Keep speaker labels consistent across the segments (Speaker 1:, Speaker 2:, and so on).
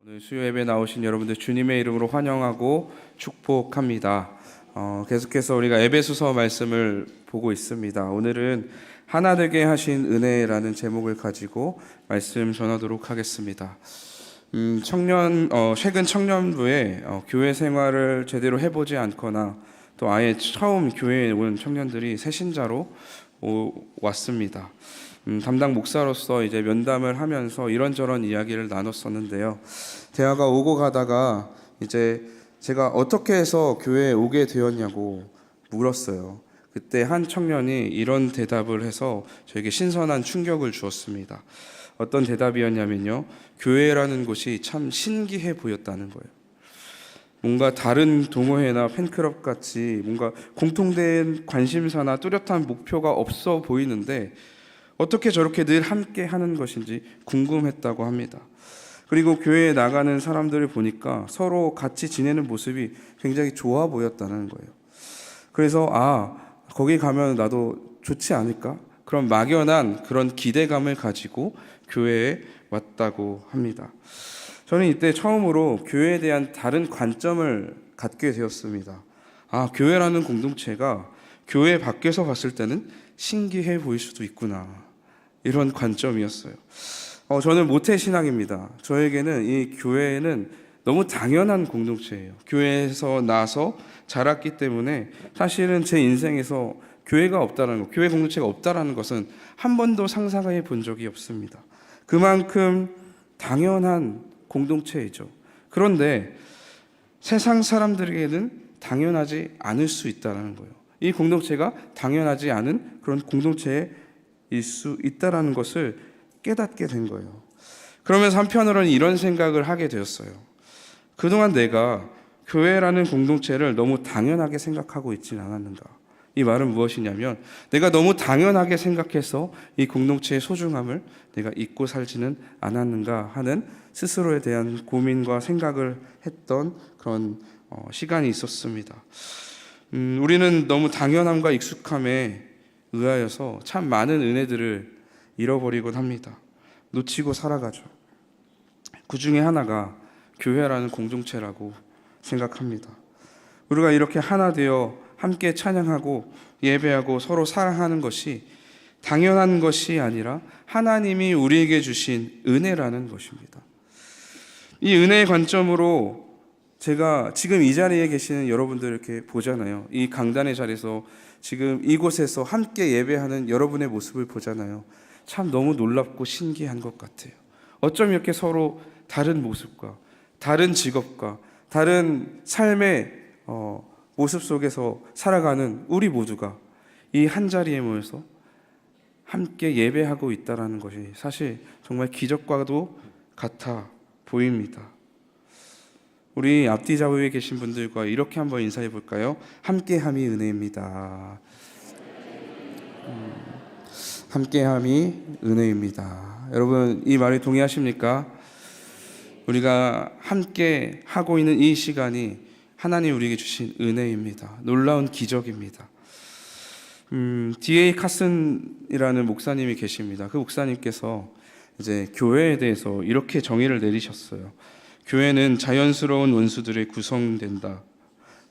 Speaker 1: 오늘 수요 예배 나오신 여러분들 주님의 이름으로 환영하고 축복합니다. 계속해서 우리가 에베소서 말씀을 보고 있습니다. 오늘은 하나 되게 하신 은혜라는 제목을 가지고 말씀 전하도록 하겠습니다. 최근 청년부에 교회 생활을 제대로 해보지 않거나 또 아예 처음 교회에 온 청년들이 새신자로 왔습니다. 담당 목사로서 이제 면담을 하면서 이런저런 이야기를 나눴었는데요. 대화가 오고 가다가 이제 제가 어떻게 해서 교회에 오게 되었냐고 물었어요. 그때 한 청년이 이런 대답을 해서 저에게 신선한 충격을 주었습니다. 어떤 대답이었냐면요. 교회라는 곳이 참 신기해 보였다는 거예요. 뭔가 다른 동호회나 팬클럽 같이 뭔가 공통된 관심사나 뚜렷한 목표가 없어 보이는데 어떻게 저렇게 늘 함께 하는 것인지 궁금했다고 합니다. 그리고 교회에 나가는 사람들을 보니까 서로 같이 지내는 모습이 굉장히 좋아 보였다는 거예요. 그래서 거기 가면 나도 좋지 않을까? 그런 막연한 그런 기대감을 가지고 교회에 왔다고 합니다. 저는 이때 처음으로 교회에 대한 다른 관점을 갖게 되었습니다. 교회라는 공동체가 교회 밖에서 봤을 때는 신기해 보일 수도 있구나. 이런 관점이었어요. 저는 모태신앙입니다. 저에게는 이 교회는 너무 당연한 공동체예요. 교회에서 나서 자랐기 때문에 사실은 제 인생에서 교회가 없다는 것, 교회 공동체가 없다는 것은 한 번도 상상해 본 적이 없습니다. 그만큼 당연한 공동체이죠. 그런데 세상 사람들에게는 당연하지 않을 수 있다는 거예요. 이 공동체가 당연하지 않은 그런 공동체일 수 있다는 것을 깨닫게 된 거예요. 그러면서 한편으로는 이런 생각을 하게 되었어요. 그동안 내가 교회라는 공동체를 너무 당연하게 생각하고 있지는 않았는가? 이 말은 무엇이냐면 내가 너무 당연하게 생각해서 이 공동체의 소중함을 내가 잊고 살지는 않았는가 하는 스스로에 대한 고민과 생각을 했던 그런 시간이 있었습니다. 우리는 너무 당연함과 익숙함에 의하여서 참 많은 은혜들을 잃어버리곤 합니다. 놓치고 살아가죠. 그 중에 하나가 교회라는 공동체라고 생각합니다. 우리가 이렇게 하나 되어 함께 찬양하고 예배하고 서로 사랑하는 것이 당연한 것이 아니라 하나님이 우리에게 주신 은혜라는 것입니다. 이 은혜의 관점으로 제가 지금 이 자리에 계시는 여러분들 이렇게 보잖아요. 이 강단의 자리에서 지금 이곳에서 함께 예배하는 여러분의 모습을 보잖아요. 참 너무 놀랍고 신기한 것 같아요. 어쩜 이렇게 서로 다른 모습과 다른 직업과 다른 삶의 모습 속에서 살아가는 우리 모두가 이 한 자리에 모여서 함께 예배하고 있다는 것이 사실 정말 기적과도 같아 보입니다. 우리 앞뒤 좌우에 계신 분들과 이렇게 한번 인사해 볼까요? 함께함이 은혜입니다. 함께함이 은혜입니다. 여러분 이 말에 동의하십니까? 우리가 함께 하고 있는 이 시간이 하나님 우리에게 주신 은혜입니다. 놀라운 기적입니다. D.A. 카슨이라는 목사님이 계십니다. 그 목사님께서 이제 교회에 대해서 이렇게 정의를 내리셨어요. 교회는 자연스러운 원수들의 구성된다.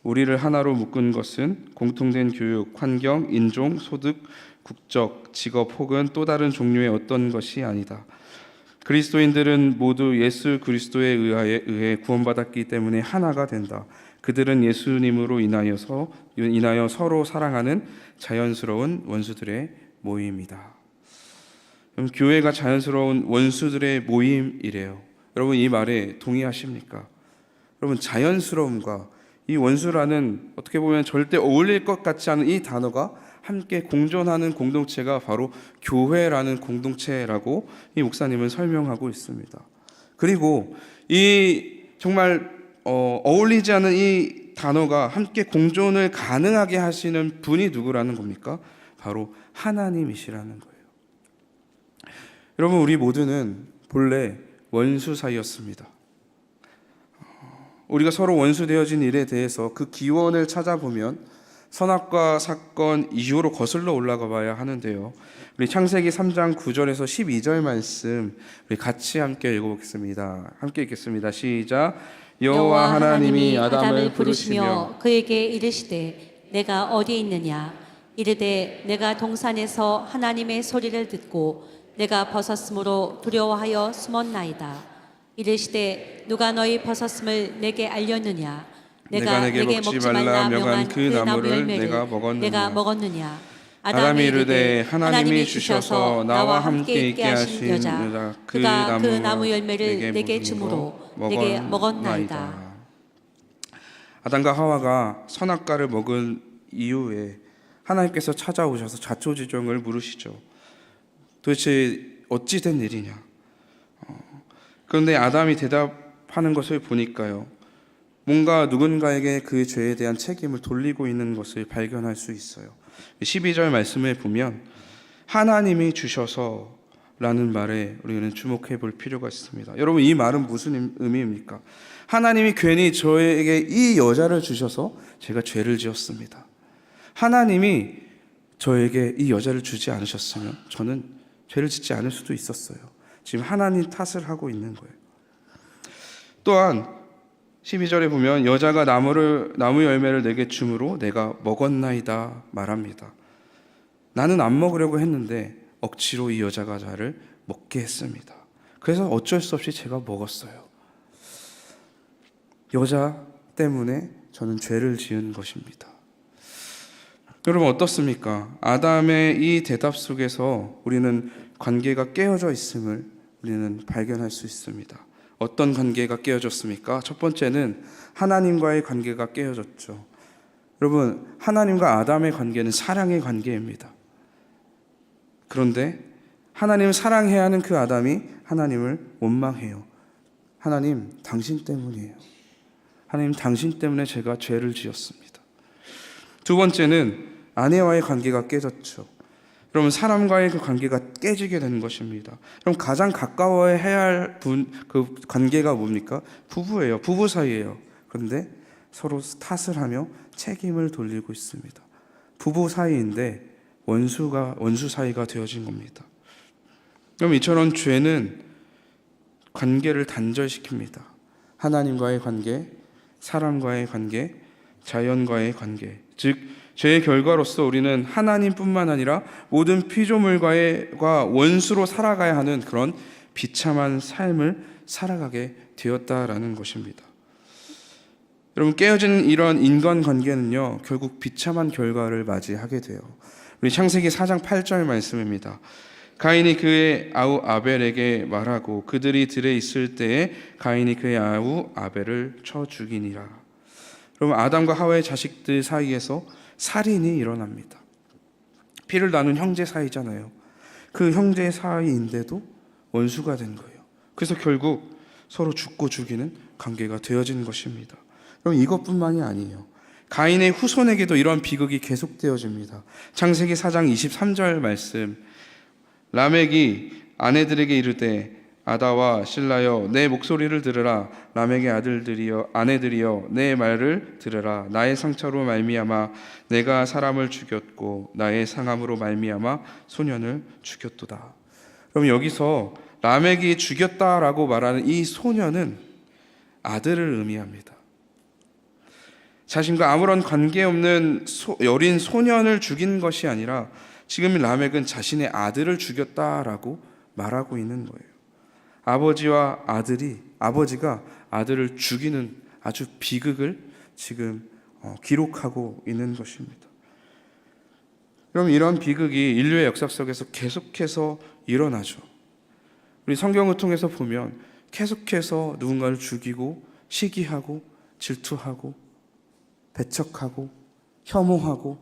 Speaker 1: 우리를 하나로 묶은 것은 공통된 교육, 환경, 인종, 소득, 국적, 직업 혹은 또 다른 종류의 어떤 것이 아니다. 그리스도인들은 모두 예수 그리스도에 의해 구원받았기 때문에 하나가 된다. 그들은 예수님으로 인하여 서로 사랑하는 자연스러운 원수들의 모임이다. 그럼 교회가 자연스러운 원수들의 모임이래요. 여러분 이 말에 동의하십니까? 여러분 자연스러움과 이 원수라는 어떻게 보면 절대 어울릴 것 같지 않은 이 단어가 함께 공존하는 공동체가 바로 교회라는 공동체라고 이 목사님은 설명하고 있습니다. 그리고 이 정말 어울리지 않은 이 단어가 함께 공존을 가능하게 하시는 분이 누구라는 겁니까? 바로 하나님이시라는 거예요. 여러분 우리 모두는 본래 원수 사이였습니다. 우리가 서로 원수 되어진 일에 대해서 그 기원을 찾아보면 선악과 사건 이후로 거슬러 올라가 봐야 하는데요. 우리 창세기 3장 9절에서 12절 말씀 우리 같이 함께 읽어보겠습니다. 함께 읽겠습니다. 시작. 여호와 하나님이 아담을 부르시며
Speaker 2: 그에게 이르시되 내가 어디에 있느냐 이르되 내가 동산에서 하나님의 소리를 듣고 내가 벗었으므로 두려워하여 숨었나이다. 이르시되 누가 너희 벗었음을 내게 알렸느냐 내가 내게 먹지 말라 명한 그 나무 열매를 내가 먹었느냐.
Speaker 1: 아담이 이르되 하나님이 주셔서 나와 함께 있게 하신 여자
Speaker 2: 그가 그 나무 열매를 내게 주므로 내게 먹었나이다.
Speaker 1: 아담과 하와가 선악과를 먹은 이후에 하나님께서 찾아오셔서 자초지종을 물으시죠. 도대체 어찌 된 일이냐. 그런데 아담이 대답하는 것을 보니까요, 뭔가 누군가에게 그 죄에 대한 책임을 돌리고 있는 것을 발견할 수 있어요. 12절 말씀을 보면 하나님이 주셔서 라는 말에 우리는 주목해 볼 필요가 있습니다. 여러분, 이 말은 무슨 의미입니까? 하나님이 괜히 저에게 이 여자를 주셔서 제가 죄를 지었습니다. 하나님이 저에게 이 여자를 주지 않으셨으면 저는 죄를 짓지 않을 수도 있었어요. 지금 하나님 탓을 하고 있는 거예요. 또한 12절에 보면 여자가 나무 열매를 내게 주므로 내가 먹었나이다 말합니다. 나는 안 먹으려고 했는데 억지로 이 여자가 나를 먹게 했습니다. 그래서 어쩔 수 없이 제가 먹었어요. 여자 때문에 저는 죄를 지은 것입니다. 여러분, 어떻습니까? 아담의 이 대답 속에서 우리는 관계가 깨어져 있음을 우리는 발견할 수 있습니다. 어떤 관계가 깨어졌습니까? 첫 번째는 하나님과의 관계가 깨어졌죠. 여러분, 하나님과 아담의 관계는 사랑의 관계입니다. 그런데 하나님을 사랑해야 하는 그 아담이 하나님을 원망해요. 하나님, 당신 때문이에요. 하나님, 당신 때문에 제가 죄를 지었습니다. 두 번째는 아내와의 관계가 깨졌죠. 여러분, 사람과의 그 관계가 깨지게 되는 것입니다. 그럼 가장 가까워해야 할 그 관계가 뭡니까? 부부예요. 부부 사이예요. 그런데 서로 탓을 하며 책임을 돌리고 있습니다. 부부 사이인데 원수 사이가 되어진 겁니다. 그럼 이처럼 죄는 관계를 단절시킵니다. 하나님과의 관계, 사람과의 관계, 자연과의 관계. 즉, 죄의 결과로서 우리는 하나님뿐만 아니라 모든 피조물과 원수로 살아가야 하는 그런 비참한 삶을 살아가게 되었다라는 것입니다. 여러분, 깨어진 이런 인간관계는요, 결국 비참한 결과를 맞이하게 돼요. 우리 창세기 4장 8절 말씀입니다. 가인이 그의 아우 아벨에게 말하고 그들이 들에 있을 때에 가인이 그의 아우 아벨을 쳐 죽이니라. 여러분, 아담과 하와의 자식들 사이에서 살인이 일어납니다. 피를 나눈 형제 사이잖아요. 그 형제 사이인데도 원수가 된 거예요. 그래서 결국 서로 죽고 죽이는 관계가 되어진 것입니다. 그럼 이것뿐만이 아니에요. 가인의 후손에게도 이런 비극이 계속되어집니다. 창세기 4장 23절 말씀, 라멕이 아내들에게 이르되 아다와 실라여 내 목소리를 들으라. 라멕의 아내들이여 내 말을 들으라. 나의 상처로 말미암아 내가 사람을 죽였고 나의 상함으로 말미암아 소년을 죽였도다. 그럼 여기서 라멕이 죽였다라고 말하는 이 소년은 아들을 의미합니다. 자신과 아무런 관계없는 여린 소년을 죽인 것이 아니라 지금 라멕은 자신의 아들을 죽였다라고 말하고 있는 거예요. 아버지가 아들을 죽이는 아주 비극을 지금 기록하고 있는 것입니다. 그럼 이런 비극이 인류의 역사 속에서 계속해서 일어나죠. 우리 성경을 통해서 보면 계속해서 누군가를 죽이고 시기하고 질투하고 배척하고 혐오하고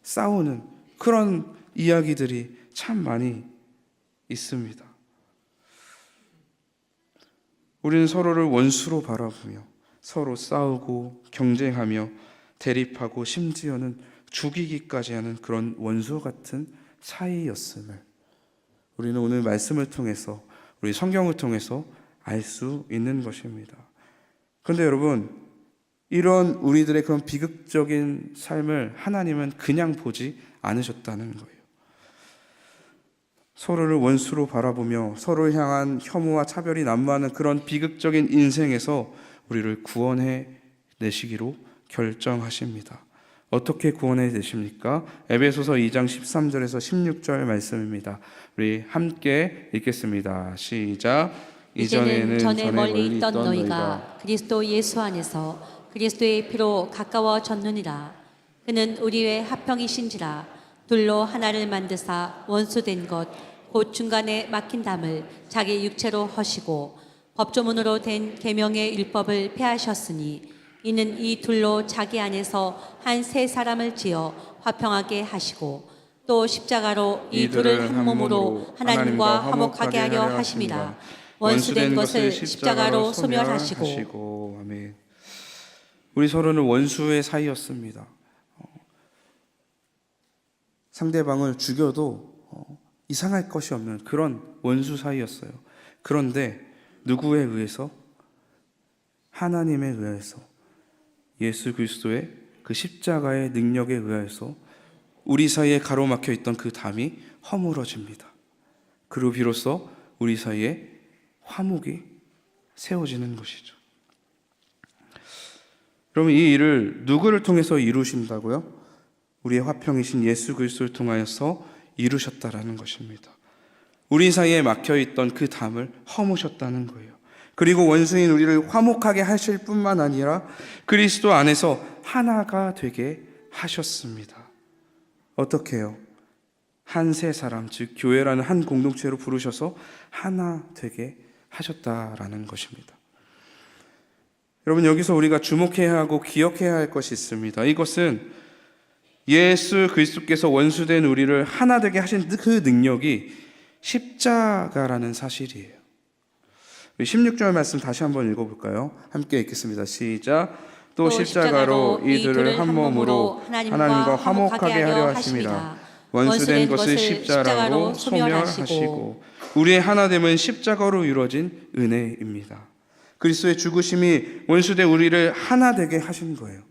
Speaker 1: 싸우는 그런 이야기들이 참 많이 있습니다. 우리는 서로를 원수로 바라보며 서로 싸우고 경쟁하며 대립하고 심지어는 죽이기까지 하는 그런 원수 같은 사이였음을 우리는 오늘 말씀을 통해서, 우리 성경을 통해서 알 수 있는 것입니다. 그런데 여러분, 이런 우리들의 그런 비극적인 삶을 하나님은 그냥 보지 않으셨다는 거예요. 서로를 원수로 바라보며 서로를 향한 혐오와 차별이 난무하는 그런 비극적인 인생에서 우리를 구원해 내시기로 결정하십니다. 어떻게 구원해 내십니까? 에베소서 2장 13절에서 16절 말씀입니다. 우리 함께 읽겠습니다. 시작.
Speaker 2: 이제는 전에 멀리 있던 너희가 그리스도 예수 안에서 그리스도의 피로 가까워졌느니라. 그는 우리의 화평이신지라. 둘로 하나를 만드사 원수된 것 곧 중간에 막힌 담을 자기 육체로 허시고 법조문으로 된 계명의 율법을 폐하셨으니 이는 이 둘로 자기 안에서 한 세 사람을 지어 화평하게 하시고 또 십자가로 이 둘을 한 몸으로 하나님과 화목하게 하려 하심이라. 원수된 것을 십자가로 소멸하시고.
Speaker 1: 아멘. 우리 서로는 원수의 사이였습니다. 상대방을 죽여도 이상할 것이 없는 그런 원수 사이였어요. 그런데 누구에 의해서? 하나님에 의해서, 예수 그리스도의 그 십자가의 능력에 의해서 우리 사이에 가로막혀 있던 그 담이 허물어집니다. 그리고 비로소 우리 사이에 화목이 세워지는 것이죠. 그럼 이 일을 누구를 통해서 이루신다고요? 우리의 화평이신 예수 그리스도를 통하여서 이루셨다라는 것입니다. 우리 사이에 막혀있던 그 담을 허무셨다는 거예요. 그리고 원수인 우리를 화목하게 하실 뿐만 아니라 그리스도 안에서 하나가 되게 하셨습니다. 어떻게 해요? 한 세 사람, 즉 교회라는 한 공동체로 부르셔서 하나 되게 하셨다라는 것입니다. 여러분, 여기서 우리가 주목해야 하고 기억해야 할 것이 있습니다. 이것은 예수 그리스도께서 원수된 우리를 하나 되게 하신 그 능력이 십자가라는 사실이에요. 16절 말씀 다시 한번 읽어볼까요? 함께 읽겠습니다. 시작. 또 십자가로 이들을 한 몸으로 하나님과 화목하게 하려 하심이라. 원수된 것을 십자가로 소멸하시고 우리의 하나됨은 십자가로 이루어진 은혜입니다. 그리스도의 죽으심이 원수된 우리를 하나 되게 하신 거예요.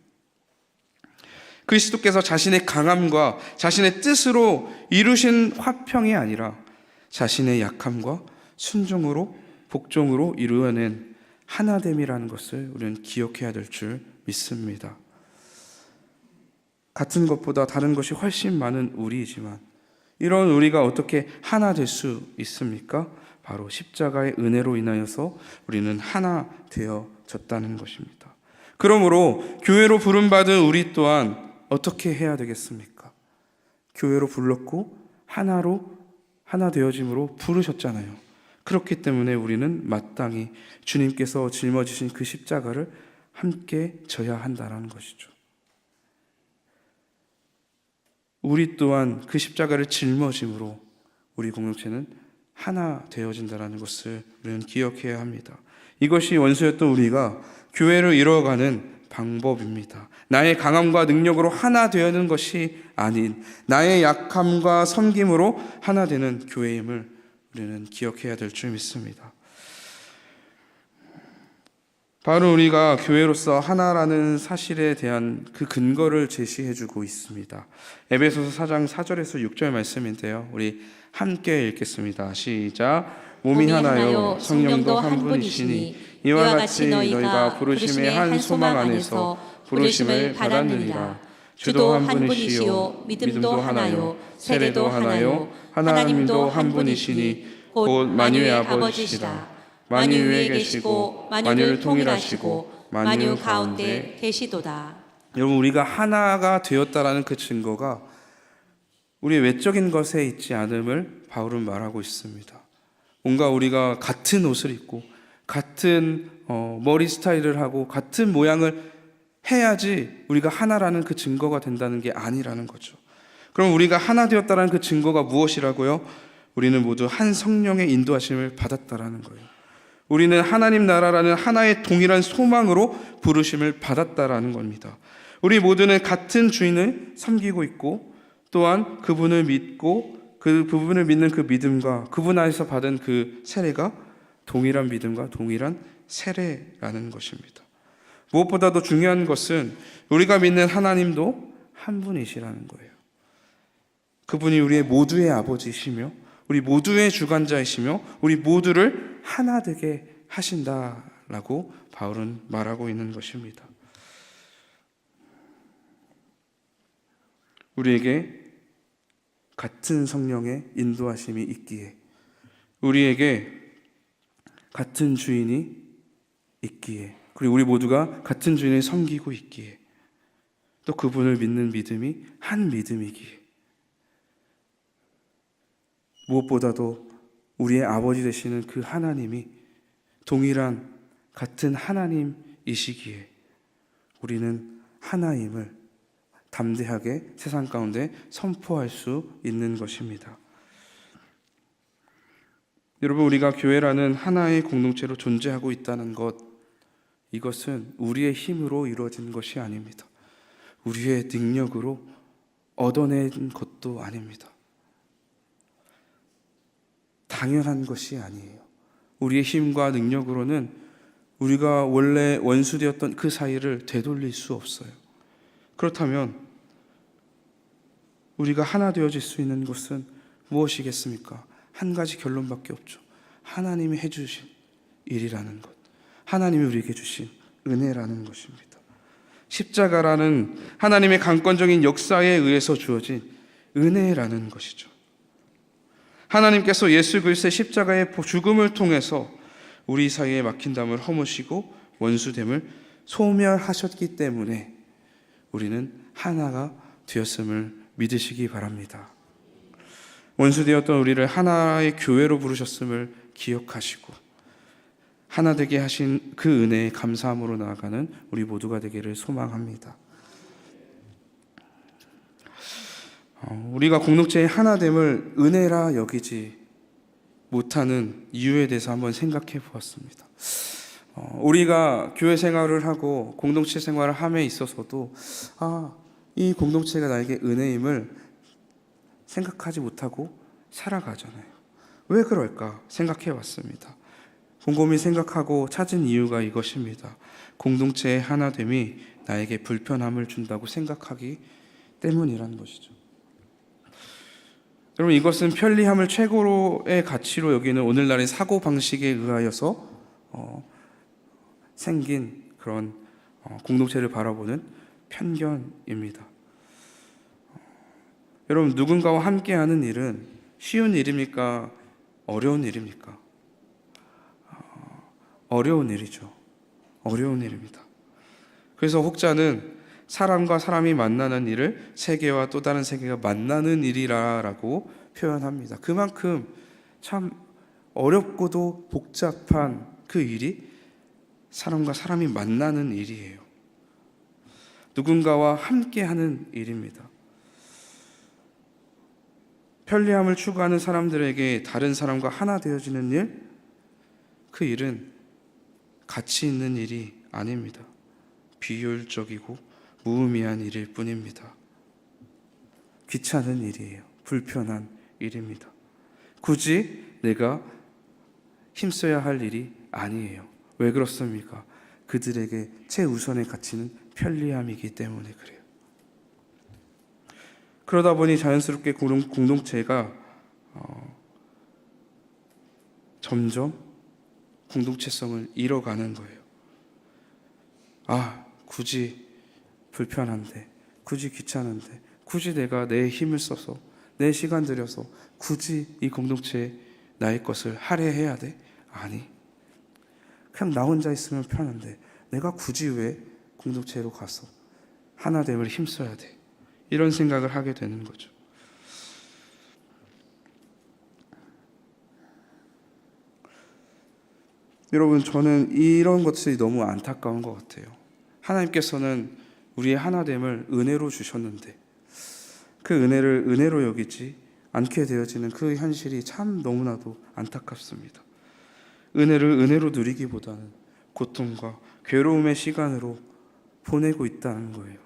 Speaker 1: 그리스도께서 자신의 강함과 자신의 뜻으로 이루신 화평이 아니라 자신의 약함과 순종으로 복종으로 이루어낸 하나됨이라는 것을 우리는 기억해야 될 줄 믿습니다. 같은 것보다 다른 것이 훨씬 많은 우리이지만 이런 우리가 어떻게 하나 될 수 있습니까? 바로 십자가의 은혜로 인하여서 우리는 하나 되어졌다는 것입니다. 그러므로 교회로 부름받은 우리 또한 어떻게 해야 되겠습니까? 교회로 불렀고 하나 되어짐으로 부르셨잖아요. 그렇기 때문에 우리는 마땅히 주님께서 짊어지신 그 십자가를 함께 져야 한다는 것이죠. 우리 또한 그 십자가를 짊어짐으로 우리 공동체는 하나 되어진다는 것을 우리는 기억해야 합니다. 이것이 원수였던 우리가 교회를 이루어가는 방법입니다. 나의 강함과 능력으로 하나 되는 것이 아닌 나의 약함과 섬김으로 하나 되는 교회임을 우리는 기억해야 될 줄 믿습니다. 바로 우리가 교회로서 하나라는 사실에 대한 그 근거를 제시해주고 있습니다. 에베소서 4장 4절에서 6절 말씀인데요. 우리 함께 읽겠습니다. 시작. 몸이 하나요 성령도 한 분이시니 이와 같이 너희가 부르심의 한 소망 안에서 부르심을 받았느니라. 주도 한 분이시요 믿음도 하나요 세례도 하나요 하나님도 한 분이시니 곧 만유의 아버지시라. 만유 위에 계시고 만유를 통일하시고 만유 가운데 계시도다. 여러분, 우리가 하나가 되었다라는 그 증거가 우리의 외적인 것에 있지 않음을 바울은 말하고 있습니다. 뭔가 우리가 같은 옷을 입고 같은 머리 스타일을 하고 같은 모양을 해야지 우리가 하나라는 그 증거가 된다는 게 아니라는 거죠. 그럼 우리가 하나 되었다는 그 증거가 무엇이라고요? 우리는 모두 한 성령의 인도하심을 받았다라는 거예요. 우리는 하나님 나라라는 하나의 동일한 소망으로 부르심을 받았다라는 겁니다. 우리 모두는 같은 주인을 섬기고 있고 또한 그분을 믿고 그분을 믿는 그 믿음과 그분 안에서 받은 그 세례가 동일한 믿음과 동일한 세례라는 것입니다. 무엇보다도 중요한 것은 우리가 믿는 하나님도 한 분이시라는 거예요. 그분이 우리의 모두의 아버지이시며 우리 모두의 주관자이시며 우리 모두를 하나 되게 하신다라고 바울은 말하고 있는 것입니다. 우리에게 같은 성령의 인도하심이 있기에, 우리에게 같은 주인이 있기에, 그리고 우리 모두가 같은 주인을 섬기고 있기에, 또 그분을 믿는 믿음이 한 믿음이기에, 무엇보다도 우리의 아버지 되시는 그 하나님이 동일한 같은 하나님이시기에 우리는 하나임을 담대하게 세상 가운데 선포할 수 있는 것입니다. 여러분, 우리가 교회라는 하나의 공동체로 존재하고 있다는 것, 이것은 우리의 힘으로 이루어진 것이 아닙니다. 우리의 능력으로 얻어낸 것도 아닙니다. 당연한 것이 아니에요. 우리의 힘과 능력으로는 우리가 원래 원수되었던 그 사이를 되돌릴 수 없어요. 그렇다면 우리가 하나 되어질 수 있는 것은 무엇이겠습니까? 한 가지 결론밖에 없죠. 하나님이 해주신 일이라는 것, 하나님이 우리에게 주신 은혜라는 것입니다. 십자가라는 하나님의 강권적인 역사에 의해서 주어진 은혜라는 것이죠. 하나님께서 예수 그리스도의 십자가의 죽음을 통해서 우리 사이에 막힌 담을 허무시고 원수됨을 소멸하셨기 때문에 우리는 하나가 되었음을 믿으시기 바랍니다. 원수되었던 우리를 하나의 교회로 부르셨음을 기억하시고 하나 되게 하신 그 은혜에 감사함으로 나아가는 우리 모두가 되기를 소망합니다. 우리가 공동체의 하나됨을 은혜라 여기지 못하는 이유에 대해서 한번 생각해 보았습니다. 우리가 교회 생활을 하고 공동체 생활을 함에 있어서도 이 공동체가 나에게 은혜임을 생각하지 못하고 살아가잖아요. 왜 그럴까 생각해 봤습니다. 곰곰이 생각하고 찾은 이유가 이것입니다. 공동체의 하나됨이 나에게 불편함을 준다고 생각하기 때문이라는 것이죠. 여러분, 이것은 편리함을 최고의 가치로 여기는 오늘날의 사고방식에 의하여서 생긴 그런 공동체를 바라보는 편견입니다. 여러분, 누군가와 함께하는 일은 쉬운 일입니까? 어려운 일입니까? 어려운 일이죠. 어려운 일입니다. 그래서 혹자는 사람과 사람이 만나는 일을 세계와 또 다른 세계가 만나는 일이라고 표현합니다. 그만큼 참 어렵고도 복잡한 그 일이 사람과 사람이 만나는 일이에요. 누군가와 함께하는 일입니다. 편리함을 추구하는 사람들에게 다른 사람과 하나 되어지는 일, 그 일은 가치 있는 일이 아닙니다. 비효율적이고 무의미한 일일 뿐입니다. 귀찮은 일이에요. 불편한 일입니다. 굳이 내가 힘써야 할 일이 아니에요. 왜 그렇습니까? 그들에게 최우선의 가치는 편리함이기 때문에 그래요. 그러다 보니 자연스럽게 공동체가 점점 공동체성을 잃어가는 거예요. 굳이 불편한데, 굳이 귀찮은데, 굳이 내가 내 힘을 써서 내 시간 들여서 굳이 이 공동체에 나의 것을 할애해야 돼? 아니, 그냥 나 혼자 있으면 편한데 내가 굳이 왜 공동체로 가서 하나됨을 힘써야 돼? 이런 생각을 하게 되는 거죠. 여러분, 저는 이런 것들이 너무 안타까운 것 같아요. 하나님께서는 우리의 하나됨을 은혜로 주셨는데 그 은혜를 은혜로 여기지 않게 되어지는 그 현실이 참 너무나도 안타깝습니다. 은혜를 은혜로 누리기보다는 고통과 괴로움의 시간으로 보내고 있다는 거예요.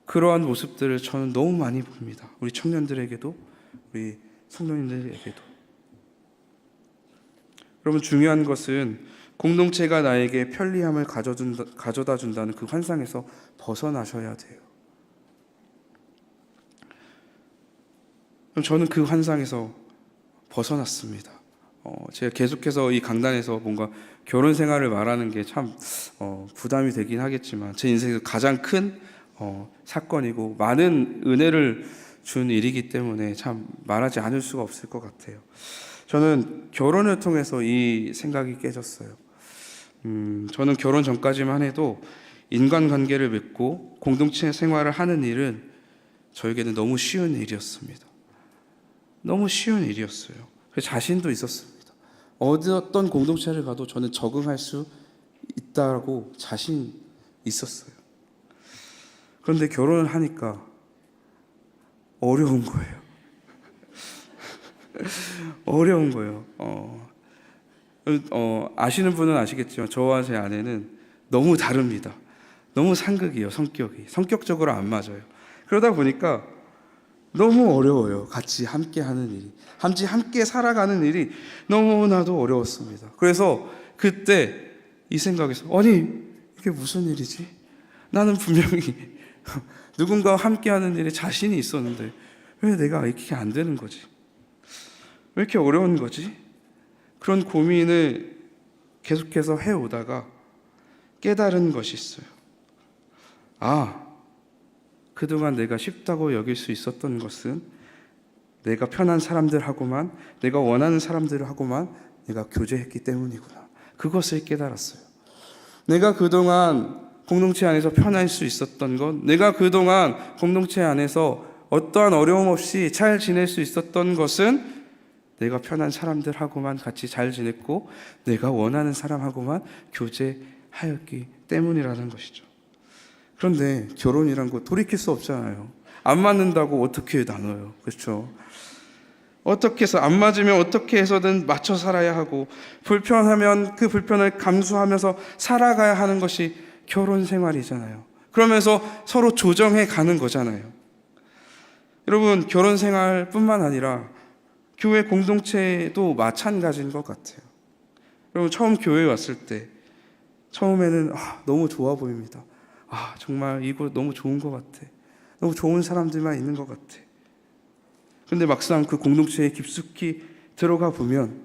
Speaker 1: 그러한 모습들을 저는 너무 많이 봅니다. 우리 청년들에게도, 우리 성도님들에게도. 여러분, 중요한 것은 공동체가 나에게 편리함을 가져다 준다는 그 환상에서 벗어나셔야 돼요. 그럼 저는 그 환상에서 벗어났습니다. 제가 계속해서 이 강단에서 뭔가 결혼 생활을 말하는 게 참 부담이 되긴 하겠지만 제 인생에서 가장 큰 사건이고 많은 은혜를 준 일이기 때문에 참 말하지 않을 수가 없을 것 같아요. 저는 결혼을 통해서 이 생각이 깨졌어요. 저는 결혼 전까지만 해도 인간관계를 맺고 공동체 생활을 하는 일은 저에게는 너무 쉬운 일이었습니다. 너무 쉬운 일이었어요. 자신도 있었습니다. 어떤 공동체를 가도 저는 적응할 수 있다고 자신 있었어요. 그런데 결혼을 하니까 어려운 거예요. 어려운 거예요. 아시는 분은 아시겠지만 저와 제 아내는 너무 다릅니다. 너무 상극이에요. 성격적으로 안 맞아요. 그러다 보니까 너무 어려워요. 같이 함께 하는 일이, 함께 살아가는 일이 너무나도 어려웠습니다. 그래서 그때 이 생각에서 아니 이게 무슨 일이지? 나는 분명히 누군가와 함께 하는 일에 자신이 있었는데 왜 내가 이렇게 안 되는 거지? 왜 이렇게 어려운 거지? 그런 고민을 계속해서 해오다가 깨달은 것이 있어요. 그동안 내가 쉽다고 여길 수 있었던 것은 내가 편한 사람들하고만, 내가 원하는 사람들하고만 내가 교제했기 때문이구나. 그것을 깨달았어요. 내가 그동안 공동체 안에서 편할 수 있었던 것, 내가 그동안 공동체 안에서 어떠한 어려움 없이 잘 지낼 수 있었던 것은 내가 편한 사람들하고만 같이 잘 지냈고 내가 원하는 사람하고만 교제하였기 때문이라는 것이죠. 그런데 결혼이란 거 돌이킬 수 없잖아요. 안 맞는다고 어떻게 나눠요? 그렇죠? 어떻게 해서 안 맞으면 어떻게 해서든 맞춰 살아야 하고 불편하면 그 불편을 감수하면서 살아가야 하는 것이 결혼 생활이잖아요. 그러면서 서로 조정해 가는 거잖아요. 여러분, 결혼 생활뿐만 아니라 교회 공동체도 마찬가지인 것 같아요. 여러분, 처음 교회에 왔을 때 처음에는 너무 좋아 보입니다. 정말 이거 너무 좋은 것 같아. 너무 좋은 사람들만 있는 것 같아. 근데 막상 그 공동체에 깊숙이 들어가 보면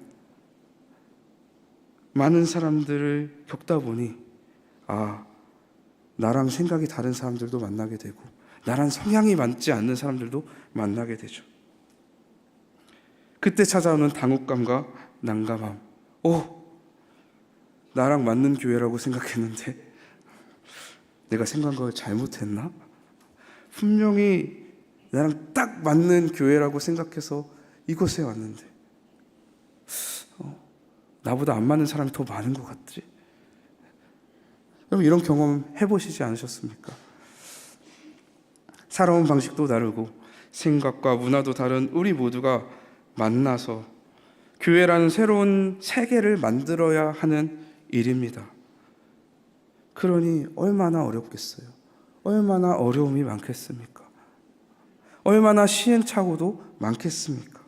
Speaker 1: 많은 사람들을 겪다 보니 나랑 생각이 다른 사람들도 만나게 되고 나랑 성향이 맞지 않는 사람들도 만나게 되죠. 그때 찾아오는 당혹감과 난감함. 나랑 맞는 교회라고 생각했는데 내가 생각한 걸 잘못했나? 분명히 나랑 딱 맞는 교회라고 생각해서 이곳에 왔는데 나보다 안 맞는 사람이 더 많은 것 같지? 여러분, 이런 경험 해보시지 않으셨습니까? 살아온 방식도 다르고 생각과 문화도 다른 우리 모두가 만나서 교회라는 새로운 세계를 만들어야 하는 일입니다. 그러니 얼마나 어렵겠어요? 얼마나 어려움이 많겠습니까? 얼마나 시행착오도 많겠습니까?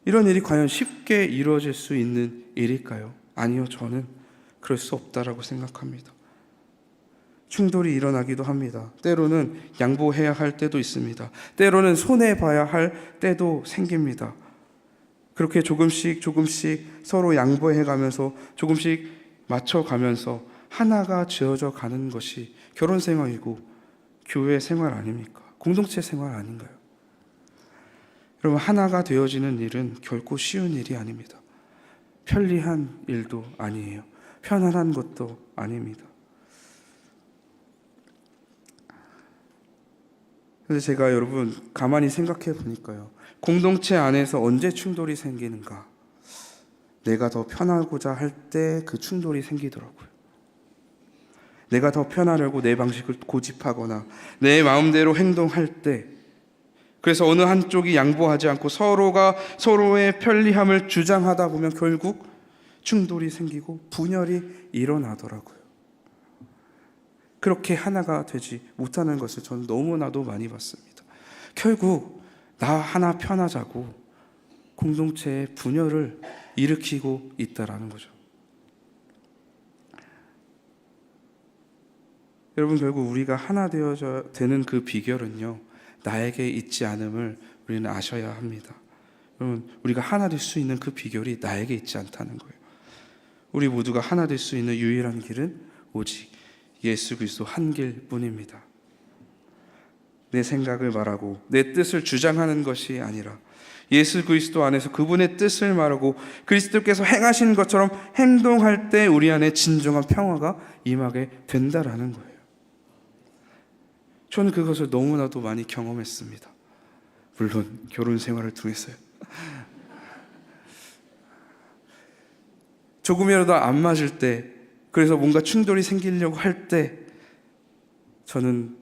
Speaker 1: 이런 일이 과연 쉽게 이루어질 수 있는 일일까요? 아니요, 저는 그럴 수 없다라고 생각합니다. 충돌이 일어나기도 합니다. 때로는 양보해야 할 때도 있습니다. 때로는 손해봐야 할 때도 생깁니다. 그렇게 조금씩 서로 양보해가면서 조금씩 맞춰가면서 하나가 지어져 가는 것이 결혼 생활이고 교회 생활 아닙니까? 공동체 생활 아닌가요? 여러분, 하나가 되어지는 일은 결코 쉬운 일이 아닙니다. 편리한 일도 아니에요. 편안한 것도 아닙니다. 그래서 제가 여러분 가만히 생각해 보니까요, 공동체 안에서 언제 충돌이 생기는가? 내가 더 편하고자 할 때 그 충돌이 생기더라고요. 내가 더 편하려고 내 방식을 고집하거나 내 마음대로 행동할 때, 그래서 어느 한쪽이 양보하지 않고 서로가 서로의 편리함을 주장하다 보면 결국 충돌이 생기고 분열이 일어나더라고요. 그렇게 하나가 되지 못하는 것을 저는 너무나도 많이 봤습니다. 결국 나 하나 편하자고 공동체의 분열을 일으키고 있다라는 거죠. 여러분, 결국 우리가 하나 되어져 되는 그 비결은요, 나에게 있지 않음을 우리는 아셔야 합니다. 여러분, 우리가 하나 될 수 있는 그 비결이 나에게 있지 않다는 거예요. 우리 모두가 하나 될 수 있는 유일한 길은 오직 예수 그리스도 한 길뿐입니다. 내 생각을 말하고 내 뜻을 주장하는 것이 아니라 예수 그리스도 안에서 그분의 뜻을 말하고 그리스도께서 행하신 것처럼 행동할 때 우리 안에 진정한 평화가 임하게 된다라는 거예요. 저는 그것을 너무나도 많이 경험했습니다. 물론 결혼 생활을 통해서요. 조금이라도 안 맞을 때, 그래서 뭔가 충돌이 생기려고 할 때 저는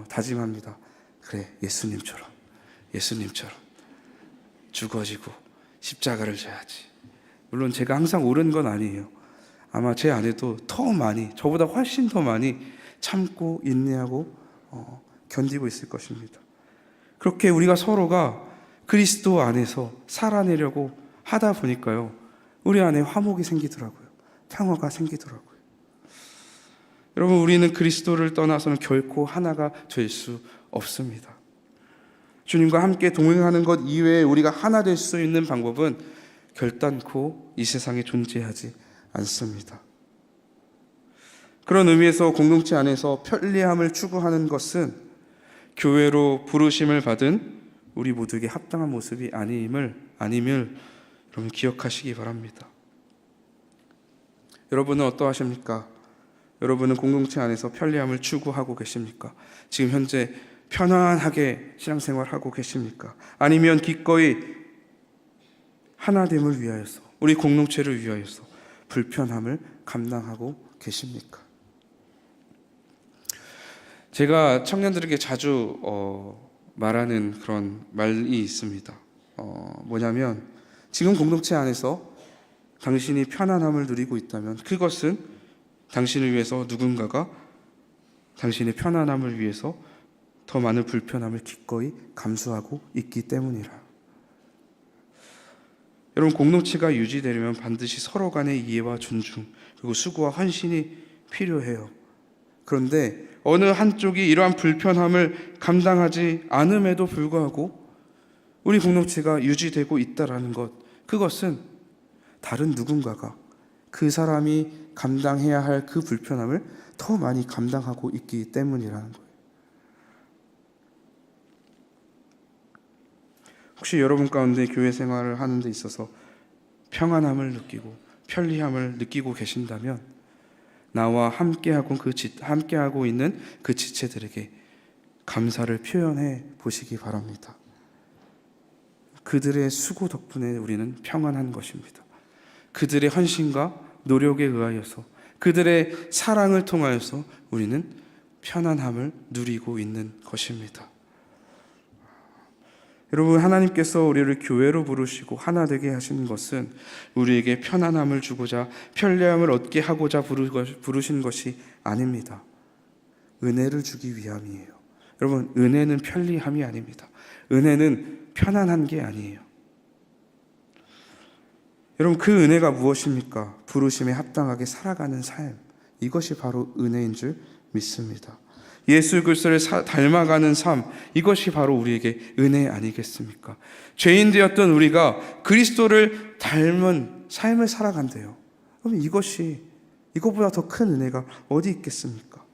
Speaker 1: 다짐합니다. 그래, 예수님처럼 죽어지고 십자가를 져야지. 물론 제가 항상 옳은 건 아니에요. 아마 제 아내도 더 많이, 저보다 훨씬 더 많이 참고 인내하고 견디고 있을 것입니다. 그렇게 우리가 서로가 그리스도 안에서 살아내려고 하다 보니까요, 우리 안에 화목이 생기더라고요. 평화가 생기더라고요. 여러분, 우리는 그리스도를 떠나서는 결코 하나가 될 수 없습니다. 주님과 함께 동행하는 것 이외에 우리가 하나 될 수 있는 방법은 결단코 이 세상에 존재하지 않습니다. 그런 의미에서 공동체 안에서 편리함을 추구하는 것은 교회로 부르심을 받은 우리 모두에게 합당한 모습이 아님을 여러분 기억하시기 바랍니다. 여러분은 어떠하십니까? 여러분은 공동체 안에서 편리함을 추구하고 계십니까? 지금 현재 편안하게 신앙생활하고 계십니까? 아니면 기꺼이 하나됨을 위하여서, 우리 공동체를 위하여서 불편함을 감당하고 계십니까? 제가 청년들에게 자주 말하는 그런 말이 있습니다. 뭐냐면, 지금 공동체 안에서 당신이 편안함을 누리고 있다면 그것은 당신을 위해서 누군가가 당신의 편안함을 위해서 더 많은 불편함을 기꺼이 감수하고 있기 때문이라. 여러분, 공동체가 유지되려면 반드시 서로 간의 이해와 존중, 그리고 수고와 헌신이 필요해요. 그런데 어느 한쪽이 이러한 불편함을 감당하지 않음에도 불구하고 우리 공동체가 유지되고 있다라는 것, 그것은 다른 누군가가 그 사람이 감당해야 할 그 불편함을 더 많이 감당하고 있기 때문이라는 거예요. 혹시 여러분 가운데 교회 생활을 하는 데 있어서 평안함을 느끼고 편리함을 느끼고 계신다면 나와 함께하고 있는 그 지체들에게 감사를 표현해 보시기 바랍니다. 그들의 수고 덕분에 우리는 평안한 것입니다. 그들의 헌신과 노력에 의하여서, 그들의 사랑을 통하여서 우리는 편안함을 누리고 있는 것입니다. 여러분, 하나님께서 우리를 교회로 부르시고 하나 되게 하신 것은 우리에게 편안함을 주고자, 편리함을 얻게 하고자 부르신 것이 아닙니다. 은혜를 주기 위함이에요. 여러분, 은혜는 편리함이 아닙니다. 은혜는 편안한 게 아니에요. 여러분, 그 은혜가 무엇입니까? 부르심에 합당하게 살아가는 삶, 이것이 바로 은혜인 줄 믿습니다. 예수 그리스도를 닮아가는 삶, 이것이 바로 우리에게 은혜 아니겠습니까? 죄인 되었던 우리가 그리스도를 닮은 삶을 살아간대요. 그럼 이것보다 더 큰 은혜가 어디 있겠습니까?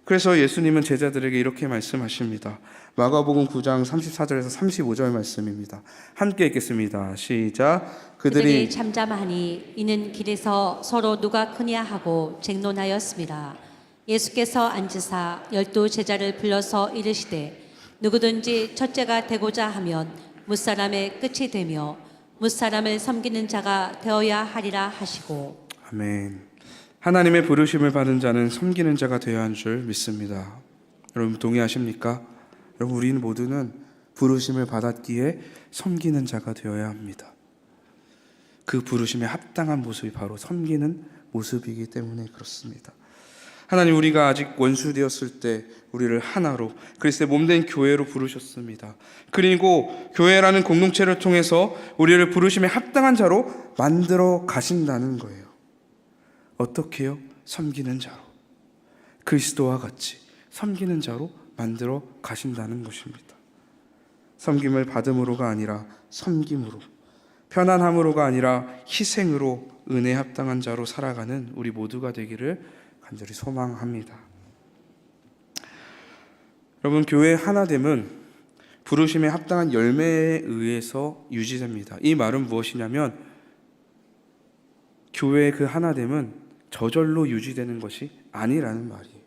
Speaker 1: 그래서 예수님은 제자들에게 이렇게 말씀하십니다. 마가복음 9장 34절에서 35절 말씀입니다. 함께 읽겠습니다. 시작.
Speaker 2: 그들이 잠잠하니 이는 길에서 서로 누가 크냐 하고 쟁론하였습니다. 예수께서 앉으사 12 제자를 불러서 이르시되 누구든지 첫째가 되고자 하면 무사람의 끝이 되며 무사람을 섬기는 자가 되어야 하리라 하시고.
Speaker 1: 아멘. 하나님의 부르심을 받은 자는 섬기는 자가 되어야 하는 줄 믿습니다. 여러분 동의하십니까? 여러분, 우리는 모두는 부르심을 받았기에 섬기는 자가 되어야 합니다. 그 부르심에 합당한 모습이 바로 섬기는 모습이기 때문에 그렇습니다. 하나님, 우리가 아직 원수 되었을 때 우리를 하나로 그리스도의 몸된 교회로 부르셨습니다. 그리고 교회라는 공동체를 통해서 우리를 부르심에 합당한 자로 만들어 가신다는 거예요. 어떻게요? 섬기는 자로. 그리스도와 같이 섬기는 자로 만들어 가신다는 것입니다. 섬김을 받음으로가 아니라 섬김으로, 편안함으로가 아니라 희생으로 은혜에 합당한 자로 살아가는 우리 모두가 되기를 간절히 소망합니다. 여러분, 교회의 하나됨은 부르심에 합당한 열매에 의해서 유지됩니다. 이 말은 무엇이냐면 교회의 그 하나됨은 저절로 유지되는 것이 아니라는 말이에요.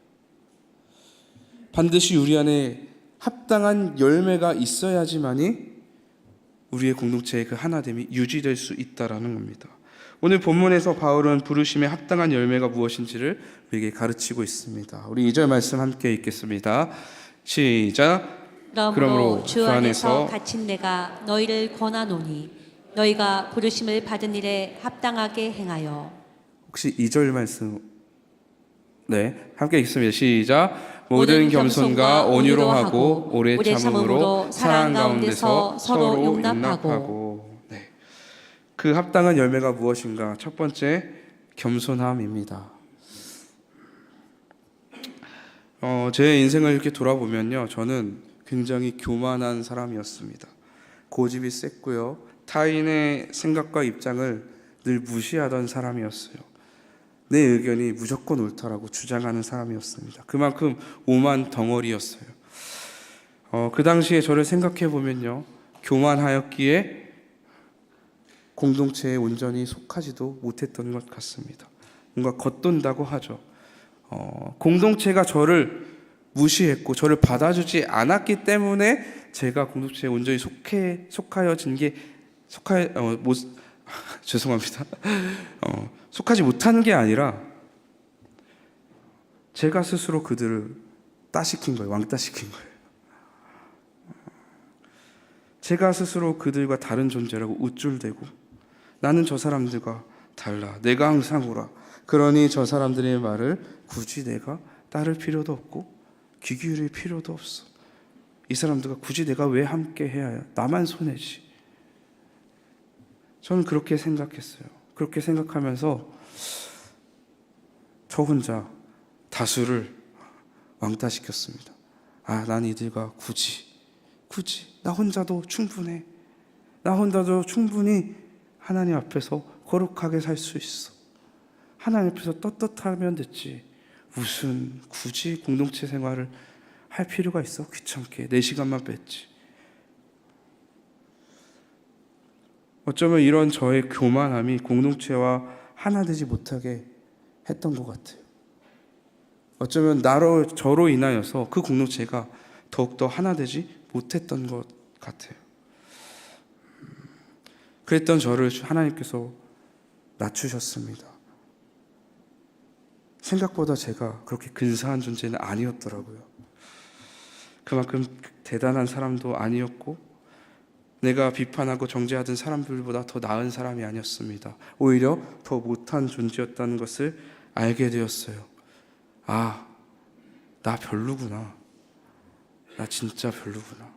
Speaker 1: 반드시 우리 안에 합당한 열매가 있어야지만이 우리의 공동체의 그 하나됨이 유지될 수 있다라는 겁니다. 오늘 본문에서 바울은 부르심에 합당한 열매가 무엇인지를 우리에게 가르치고 있습니다. 우리 2절 말씀 함께 읽겠습니다. 시작.
Speaker 2: 그러므로 주 안에서 갇힌 내가 너희를 권하노니 너희가 부르심을 받은 일에 합당하게 행하여.
Speaker 1: 혹시 2절 말씀 함께 읽습니다. 시작. 모든 겸손과 온유로 하고 오래 참음으로 사랑 가운데서 서로 용납하고. 그 합당한 열매가 무엇인가? 첫 번째, 겸손함입니다. 제 인생을 이렇게 돌아보면요, 저는 굉장히 교만한 사람이었습니다. 고집이 셌고요, 타인의 생각과 입장을 늘 무시하던 사람이었어요. 내 의견이 무조건 옳다라고 주장하는 사람이었습니다. 그만큼 오만 덩어리였어요. 그 당시에 저를 생각해 보면요, 교만하였기에 공동체에 온전히 속하지도 못했던 것 같습니다. 뭔가 겉돈다고 하죠. 공동체가 저를 무시했고 저를 받아주지 않았기 때문에 제가 공동체에 온전히 속하여진 게 죄송합니다. 속하지 못하는 게 아니라 제가 스스로 그들을 따시킨 거예요. 왕따시킨 거예요. 제가 스스로 그들과 다른 존재라고 우쭐대고 나는 저 사람들과 달라. 내가 항상 옳아. 그러니 저 사람들의 말을 굳이 내가 따를 필요도 없고 귀 기울일 필요도 없어. 이 사람들과 굳이 내가 왜 함께 해야 해? 나만 손해지. 저는 그렇게 생각했어요. 그렇게 생각하면서 저 혼자 다수를 왕따시켰습니다. 난 이들과 굳이 나 혼자도 충분해. 나 혼자도 충분히 하나님 앞에서 거룩하게 살 수 있어. 하나님 앞에서 떳떳하면 됐지. 무슨 굳이 공동체 생활을 할 필요가 있어? 귀찮게 내 시간만 뺐지. 어쩌면 이런 저의 교만함이 공동체와 하나 되지 못하게 했던 것 같아요. 어쩌면 저로 인하여서 그 공동체가 더욱더 하나 되지 못했던 것 같아요. 그랬던 저를 하나님께서 낮추셨습니다. 생각보다 제가 그렇게 근사한 존재는 아니었더라고요. 그만큼 대단한 사람도 아니었고 내가 비판하고 정죄하던 사람들보다 더 나은 사람이 아니었습니다. 오히려 더 못한 존재였다는 것을 알게 되었어요. 나 별로구나. 나 진짜 별로구나.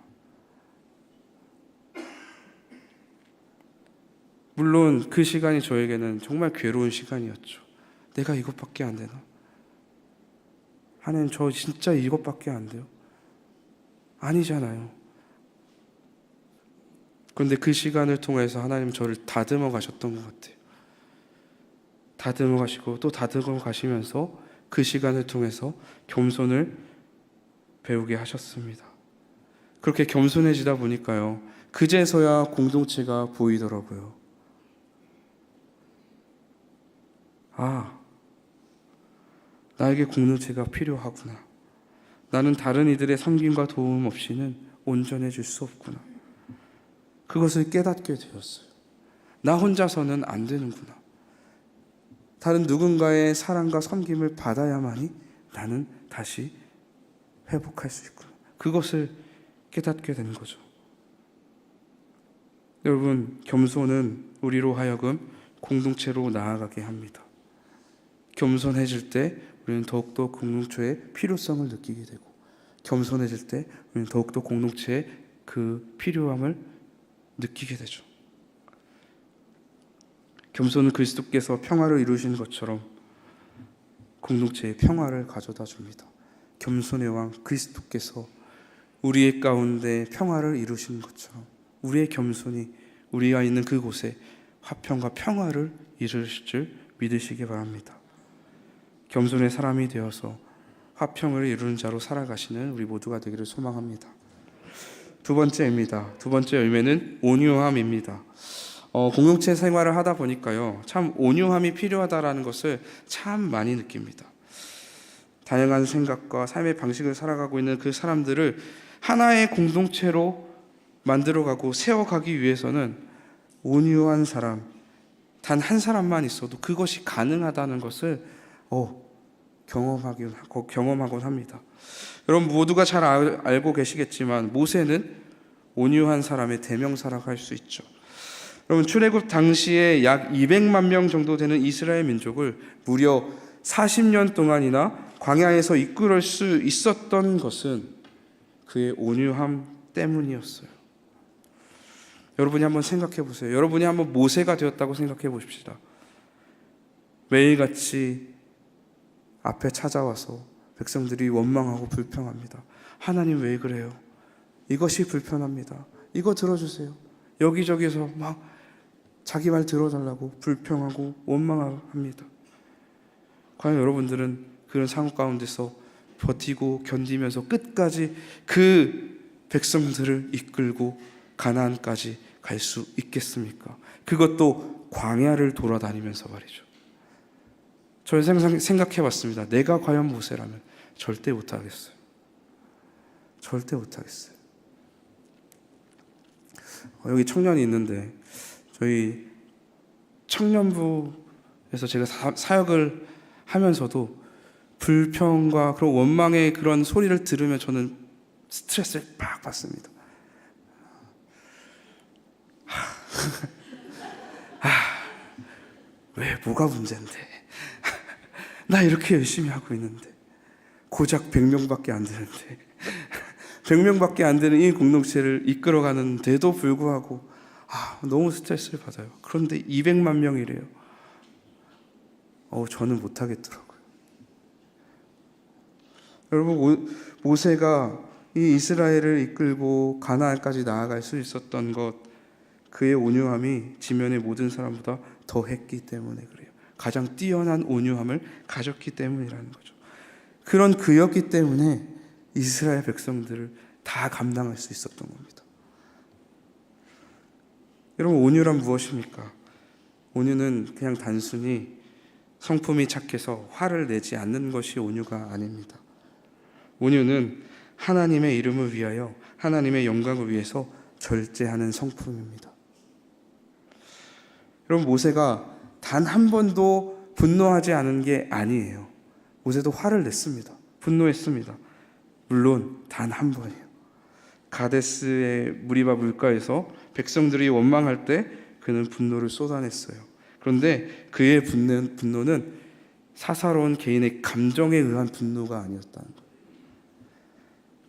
Speaker 1: 물론 그 시간이 저에게는 정말 괴로운 시간이었죠. 내가 이것밖에 안 되나? 하나님, 저 진짜 이것밖에 안 돼요? 아니잖아요. 그런데 그 시간을 통해서 하나님 저를 다듬어 가셨던 것 같아요. 다듬어 가시고 또 다듬어 가시면서 그 시간을 통해서 겸손을 배우게 하셨습니다. 그렇게 겸손해지다 보니까요, 그제서야 공동체가 보이더라고요. 나에게 공동체가 필요하구나. 나는 다른 이들의 섬김과 도움 없이는 온전해질 수 없구나. 그것을 깨닫게 되었어요. 나 혼자서는 안 되는구나. 다른 누군가의 사랑과 섬김을 받아야만이 나는 다시 회복할 수 있구나. 그것을 깨닫게 된 거죠. 여러분, 겸손은 우리로 하여금 공동체로 나아가게 합니다. 겸손해질 때 우리는 더욱더 공동체의 필요성을 느끼게 되고, 겸손해질 때 우리는 더욱더 공동체의 그 필요함을 느끼게 되죠. 겸손은 그리스도께서 평화를 이루신 것처럼 공동체의 평화를 가져다 줍니다. 겸손의 왕 그리스도께서 우리의 가운데 평화를 이루신 것처럼 우리의 겸손이 우리가 있는 그곳에 화평과 평화를 이루실 줄 믿으시기 바랍니다. 겸손의 사람이 되어서 화평을 이루는 자로 살아가시는 우리 모두가 되기를 소망합니다. 두 번째입니다. 두 번째 열매는 온유함입니다. 공동체 생활을 하다 보니까요, 참 온유함이 필요하다라는 것을 참 많이 느낍니다. 다양한 생각과 삶의 방식을 살아가고 있는 그 사람들을 하나의 공동체로 만들어가고 세워가기 위해서는 온유한 사람, 단 한 사람만 있어도 그것이 가능하다는 것을 경험하곤 합니다. 여러분 모두가 잘 알고 계시겠지만 모세는 온유한 사람의 대명사라고 할 수 있죠. 여러분 출애굽 당시에 약 200만 명 정도 되는 이스라엘 민족을 무려 40년 동안이나 광야에서 이끌을 수 있었던 것은 그의 온유함 때문이었어요. 여러분이 한번 생각해 보세요. 여러분이 한번 모세가 되었다고 생각해 보십시다. 매일같이 앞에 찾아와서 백성들이 원망하고 불평합니다. 하나님 왜 그래요? 이것이 불편합니다. 이거 들어주세요. 여기저기서 막 자기 말 들어달라고 불평하고 원망합니다. 과연 여러분들은 그런 상황 가운데서 버티고 견디면서 끝까지 그 백성들을 이끌고 가나안까지 갈 수 있겠습니까? 그것도 광야를 돌아다니면서 말이죠. 저는 생각해 봤습니다. 내가 과연 모세라면 절대 못하겠어요. 절대 못하겠어요. 여기 청년이 있는데 저희 청년부에서 제가 사역을 하면서도 불평과 그런 원망의 그런 소리를 들으면 저는 스트레스를 팍 받습니다. 왜 뭐가 문제인데? 나 이렇게 열심히 하고 있는데 고작 100명밖에 안 되는데 100명밖에 안 되는 이 공동체를 이끌어가는데도 불구하고 너무 스트레스를 받아요. 그런데 200만 명이래요. 저는 못하겠더라고요. 여러분 모세가 이 이스라엘을 이끌고 가나안까지 나아갈 수 있었던 것, 그의 온유함이 지면의 모든 사람보다 더했기 때문에 그래요. 가장 뛰어난 온유함을 가졌기 때문이라는 거죠. 그런 그였기 때문에 이스라엘 백성들을 다 감당할 수 있었던 겁니다. 여러분 온유란 무엇입니까? 온유는 그냥 단순히 성품이 착해서 화를 내지 않는 것이 온유가 아닙니다. 온유는 하나님의 이름을 위하여 하나님의 영광을 위해서 절제하는 성품입니다. 여러분 모세가 단 한 번도 분노하지 않은 게 아니에요. 모세도 화를 냈습니다. 분노했습니다. 물론 단 한 번이에요. 가데스의 무리바 물가에서 백성들이 원망할 때 그는 분노를 쏟아냈어요. 그런데 그의 분노는 사사로운 개인의 감정에 의한 분노가 아니었다는 거예요.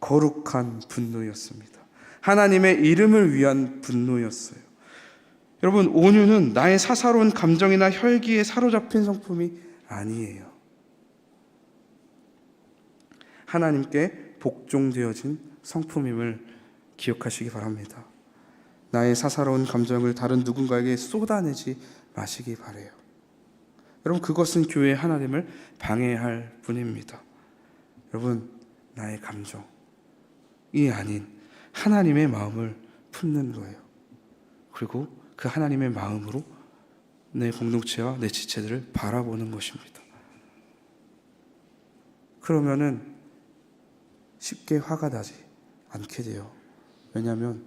Speaker 1: 거룩한 분노였습니다. 하나님의 이름을 위한 분노였어요. 여러분 온유는 나의 사사로운 감정이나 혈기에 사로잡힌 성품이 아니에요. 하나님께 복종되어진 성품임을 기억하시기 바랍니다. 나의 사사로운 감정을 다른 누군가에게 쏟아내지 마시기 바래요. 여러분 그것은 교회의 하나님을 방해할 뿐입니다. 여러분 나의 감정이 아닌 하나님의 마음을 품는 거예요. 그리고 그 하나님의 마음으로 내 공동체와 내 지체들을 바라보는 것입니다. 그러면은 쉽게 화가 나지 않게 돼요. 왜냐하면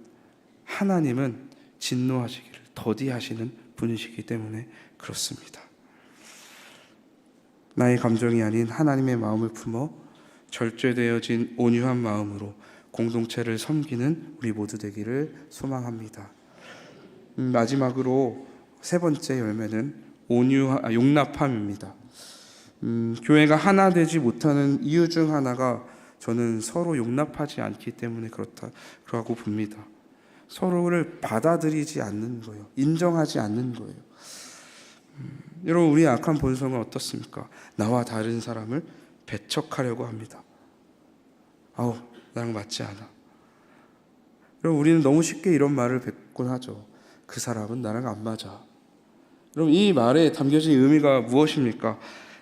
Speaker 1: 하나님은 진노하시기를 더디하시는 분이시기 때문에 그렇습니다. 나의 감정이 아닌 하나님의 마음을 품어 절제되어진 온유한 마음으로 공동체를 섬기는 우리 모두 되기를 소망합니다. 마지막으로 세 번째 열매는 용납함입니다. 교회가 하나 되지 못하는 이유 중 하나가 저는 서로 용납하지 않기 때문에 그렇다고 봅니다. 서로를 받아들이지 않는 거예요. 인정하지 않는 거예요. 여러분, 우리의 악한 본성은 어떻습니까? 나와 다른 사람을 배척하려고 합니다. 아우, 나랑 맞지 않아. 여러분, 우리는 너무 쉽게 이런 말을 뱉곤 하죠. 그 사람은 나랑 안 맞아. 여러분, 이 말에 담겨진 의미가 무엇입니까?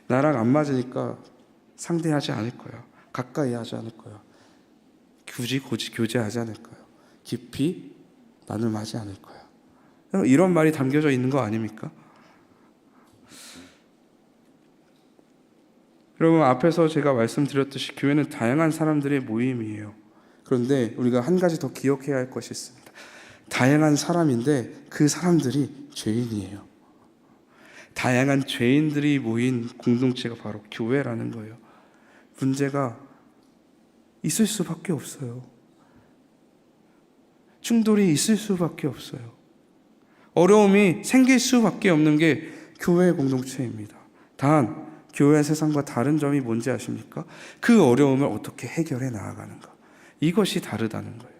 Speaker 1: 나랑 안 맞으니까 상대하지 않을 거야. 가까이 하지 않을 거야. 굳이 교제하지 않을 거야. 깊이 나눔하지 않을 거야. 여러분, 이런 말이 담겨져 있는 거 아닙니까? 여러분, 앞에서 제가 말씀드렸듯이 교회는 다양한 사람들의 모임이에요. 그런데 우리가 한 가지 더 기억해야 할 것이 있습니다. 다양한 사람인데 그 사람들이 죄인이에요. 다양한 죄인들이 모인 공동체가 바로 교회라는 거예요. 문제가 있을 수밖에 없어요. 충돌이 있을 수밖에 없어요. 어려움이 생길 수밖에 없는 게 교회 공동체입니다. 단, 교회 세상과 다른 점이 뭔지 아십니까? 그 어려움을 어떻게 해결해 나아가는가. 이것이 다르다는 거예요.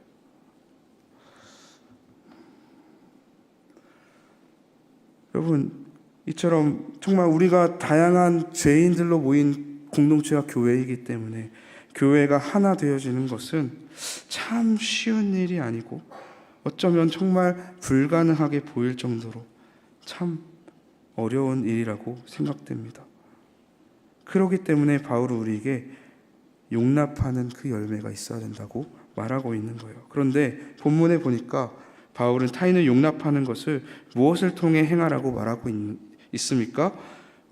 Speaker 1: 여러분, 이처럼 정말 우리가 다양한 죄인들로 모인 공동체가 교회이기 때문에 교회가 하나 되어지는 것은 참 쉬운 일이 아니고 어쩌면 정말 불가능하게 보일 정도로 참 어려운 일이라고 생각됩니다. 그렇기 때문에 바울은 우리에게 용납하는 그 열매가 있어야 된다고 말하고 있는 거예요. 그런데 본문에 보니까 바울은 타인을 용납하는 것을 무엇을 통해 행하라고 말하고 있습니까?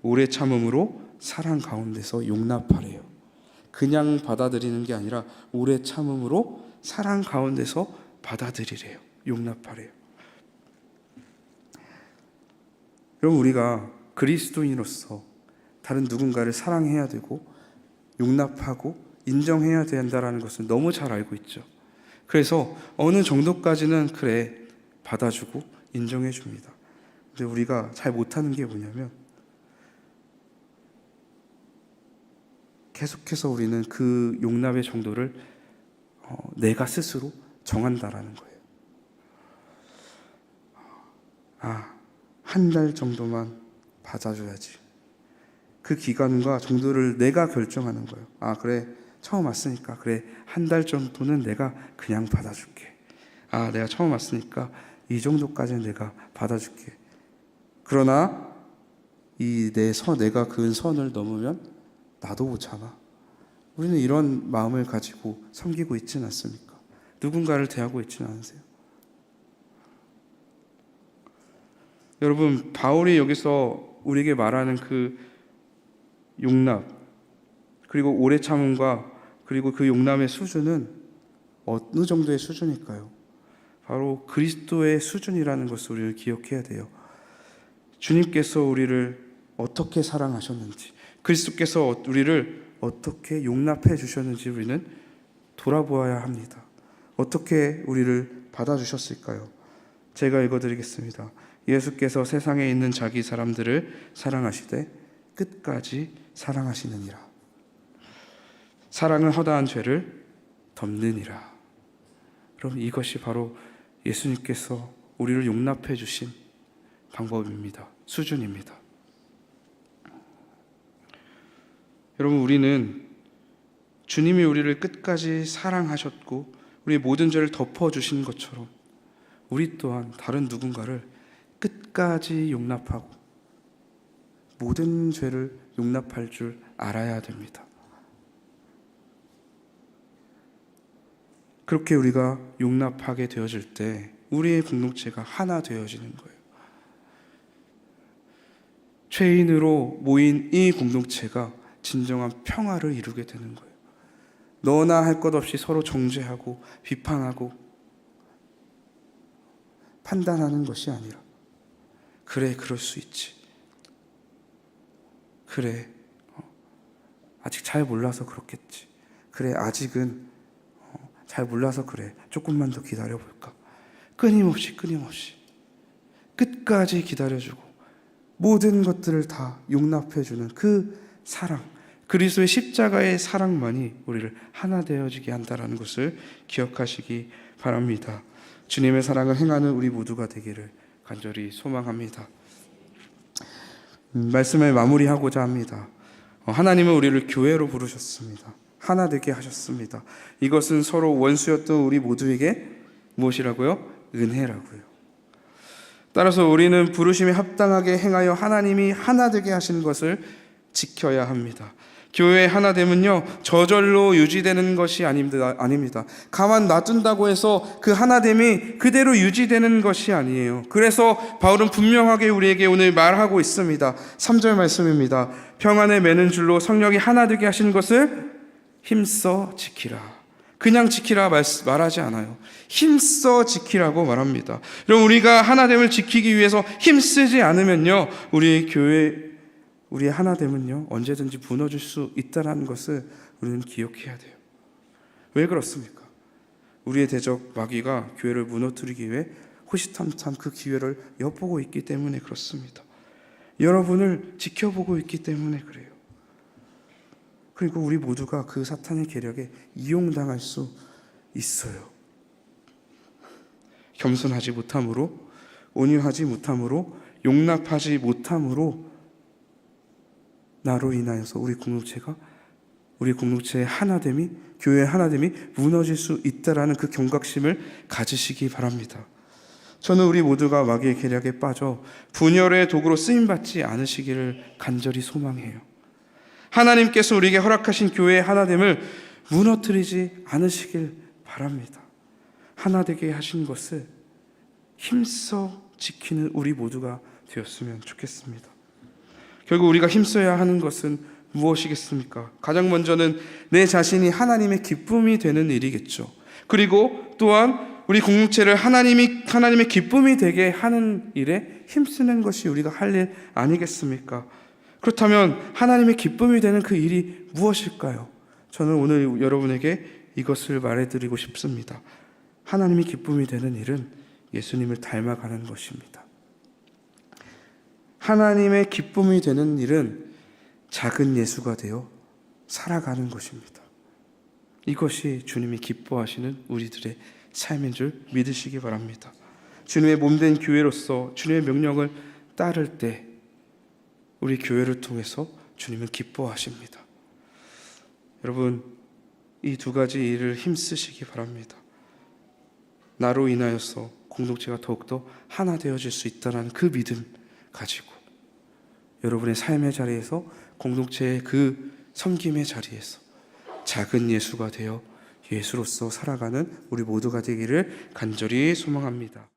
Speaker 1: 오래 참음으로 사랑 가운데서 용납하래요. 그냥 받아들이는 게 아니라 오래 참음으로 사랑 가운데서 받아들이래요. 용납하래요. 여러분, 우리가 그리스도인으로서 다른 누군가를 사랑해야 되고 용납하고 인정해야 된다는 것을 너무 잘 알고 있죠. 그래서 어느 정도까지는 그래 받아주고 인정해 줍니다. 근데 우리가 잘 못하는 게 뭐냐면 계속해서 우리는 그 용납의 정도를 내가 스스로 정한다라는 거예요. 한 달 정도만 받아줘야지. 그 기간과 정도를 내가 결정하는 거예요. 그래, 처음 왔으니까 그래, 한 달 정도는 내가 그냥 받아줄게. 내가 처음 왔으니까 이 정도까지는 내가 받아줄게. 그러나 내가 그은 선을 넘으면 나도 못 참아. 우리는 이런 마음을 가지고 섬기고 있지는 않습니까? 누군가를 대하고 있지는 않으세요? 여러분, 바울이 여기서 우리에게 말하는 그 용납, 그리고 오래 참음과 그리고 그 용납의 수준은 어느 정도의 수준일까요? 바로 그리스도의 수준이라는 것을 우리를 기억해야 돼요. 주님께서 우리를 어떻게 사랑하셨는지, 그리스도께서 우리를 어떻게 용납해 주셨는지 우리는 돌아보아야 합니다. 어떻게 우리를 받아주셨을까요? 제가 읽어드리겠습니다. 예수께서 세상에 있는 자기 사람들을 사랑하시되 끝까지 사랑하시느니라. 사랑은 허다한 죄를 덮느니라. 여러분, 이것이 바로 예수님께서 우리를 용납해 주신 방법입니다. 수준입니다. 여러분, 우리는 주님이 우리를 끝까지 사랑하셨고 우리의 모든 죄를 덮어주신 것처럼 우리 또한 다른 누군가를 끝까지 용납하고 모든 죄를 용납할 줄 알아야 됩니다. 그렇게 우리가 용납하게 되어질 때 우리의 공동체가 하나 되어지는 거예요. 죄인으로 모인 이 공동체가 진정한 평화를 이루게 되는 거예요. 너나 할 것 없이 서로 정죄하고 비판하고 판단하는 것이 아니라 그래, 그럴 수 있지. 그래, 아직 잘 몰라서 그렇겠지. 그래, 아직은 잘 몰라서 그래. 조금만 더 기다려볼까. 끊임없이 끝까지 기다려주고 모든 것들을 다 용납해주는 그 사랑, 그리스도의 십자가의 사랑만이 우리를 하나 되어지게 한다는 것을 기억하시기 바랍니다. 주님의 사랑을 행하는 우리 모두가 되기를 간절히 소망합니다. 말씀을 마무리하고자 합니다. 하나님은 우리를 교회로 부르셨습니다. 하나 되게 하셨습니다. 이것은 서로 원수였던 우리 모두에게 무엇이라고요? 은혜라고요. 따라서 우리는 부르심에 합당하게 행하여 하나님이 하나 되게 하신 것을 지켜야 합니다. 교회의 하나됨은요, 저절로 유지되는 것이 아닙니다. 가만 놔둔다고 해서 그 하나됨이 그대로 유지되는 것이 아니에요. 그래서 바울은 분명하게 우리에게 오늘 말하고 있습니다. 3절 말씀입니다. 평안에 매는 줄로 성령이 하나 되게 하신 것을 힘써 지키라. 그냥 지키라 말하지 않아요. 힘써 지키라고 말합니다. 그럼 우리가 하나됨을 지키기 위해서 힘쓰지 않으면요, 우리의 교회, 우리의 하나됨은요, 언제든지 무너질 수 있다는 것을 우리는 기억해야 돼요. 왜 그렇습니까? 우리의 대적 마귀가 교회를 무너뜨리기 위해 호시탐탐 그 기회를 엿보고 있기 때문에 그렇습니다. 여러분을 지켜보고 있기 때문에 그래요. 그리고 우리 모두가 그 사탄의 계략에 이용당할 수 있어요. 겸손하지 못함으로, 온유하지 못함으로, 용납하지 못함으로 나로 인하여서 우리 공동체의 하나됨이, 교회의 하나됨이 무너질 수 있다라는 그 경각심을 가지시기 바랍니다. 저는 우리 모두가 마귀의 계략에 빠져 분열의 도구로 쓰임받지 않으시기를 간절히 소망해요. 하나님께서 우리에게 허락하신 교회의 하나됨을 무너뜨리지 않으시길 바랍니다. 하나 되게 하신 것을 힘써 지키는 우리 모두가 되었으면 좋겠습니다. 결국 우리가 힘써야 하는 것은 무엇이겠습니까? 가장 먼저는 내 자신이 하나님의 기쁨이 되는 일이겠죠. 그리고 또한 우리 공동체를 하나님의 기쁨이 되게 하는 일에 힘쓰는 것이 우리가 할 일 아니겠습니까? 그렇다면 하나님의 기쁨이 되는 그 일이 무엇일까요? 저는 오늘 여러분에게 이것을 말해드리고 싶습니다. 하나님의 기쁨이 되는 일은 예수님을 닮아가는 것입니다. 하나님의 기쁨이 되는 일은 작은 예수가 되어 살아가는 것입니다. 이것이 주님이 기뻐하시는 우리들의 삶인 줄 믿으시기 바랍니다. 주님의 몸된 교회로서 주님의 명령을 따를 때 우리 교회를 통해서 주님은 기뻐하십니다. 여러분, 이 두 가지 일을 힘쓰시기 바랍니다. 나로 인하여서 공동체가 더욱더 하나 되어질 수 있다는 그 믿음 가지고 여러분의 삶의 자리에서, 공동체의 그 섬김의 자리에서 작은 예수가 되어 예수로서 살아가는 우리 모두가 되기를 간절히 소망합니다.